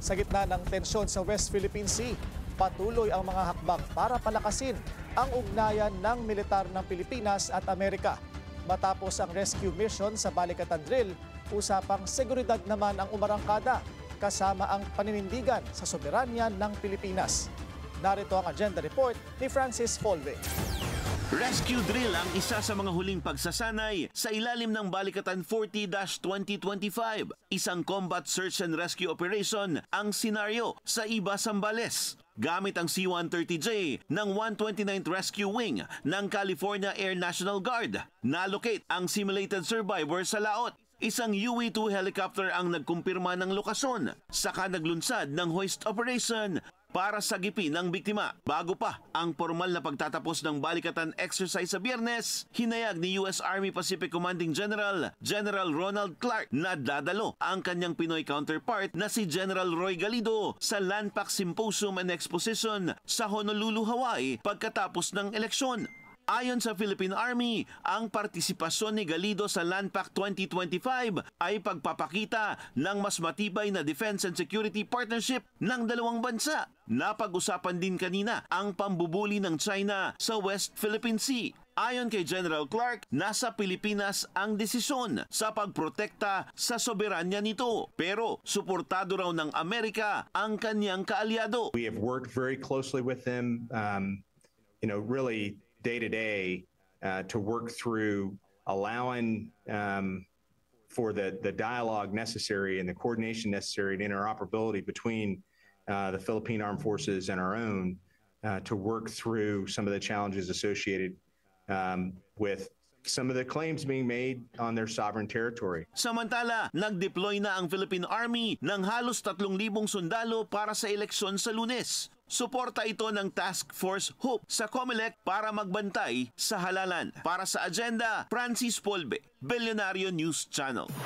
Sa gitna ng tensyon sa West Philippine Sea, patuloy ang mga hakbang para palakasin ang ugnayan ng militar ng Pilipinas at Amerika. Matapos ang rescue mission sa Balikatan Drill, usapang seguridad naman ang umarangkada kasama ang paninindigan sa soberanya ng Pilipinas. Narito ang agenda report ni Francis Folve. Rescue drill ang isa sa mga huling pagsasanay sa ilalim ng Balikatan 40-2025. Isang combat search and rescue operation ang senaryo sa Iba, Zambales. Gamit ang C-130J ng 129th Rescue Wing ng California Air National Guard, nalocate ang simulated survivor sa laot. Isang UE-2 helicopter ang nagkumpirma ng lokasyon, saka naglunsad ng hoist operation para sagipin ang biktima. Bago pa ang formal na pagtatapos ng Balikatan exercise sa Biyernes, hinayag ni US Army Pacific Commanding General Ronald Clark na dadalo ang kanyang Pinoy counterpart na si General Roy Galido sa Landpac Symposium and Exposition sa Honolulu, Hawaii pagkatapos ng eleksyon. Ayon sa Philippine Army, ang partisipasyon ni Galido sa Landpac 2025 ay pagpapakita ng mas matibay na defense and security partnership ng dalawang bansa. Napag-usapan din kanina ang pambubuli ng China sa West Philippine Sea. Ayon kay General Clark, nasa Pilipinas ang desisyon sa pagprotekta sa soberanya nito. Pero suportado raw ng Amerika ang kanyang kaalyado. We have worked very closely with them, really day to day to work through allowing for the dialogue necessary and the coordination necessary and interoperability between the Philippine Armed Forces and our own to work through some of the challenges associated with some of the claims being made on their sovereign territory. Samantala, nag-deploy na ang Philippine Army ng halos 3,000 sundalo para sa eleksyon sa Lunes. Suporta ito ng Task Force Hope sa COMELEC para magbantay sa halalan. Para sa agenda, Francis Polbe, Billionario News Channel.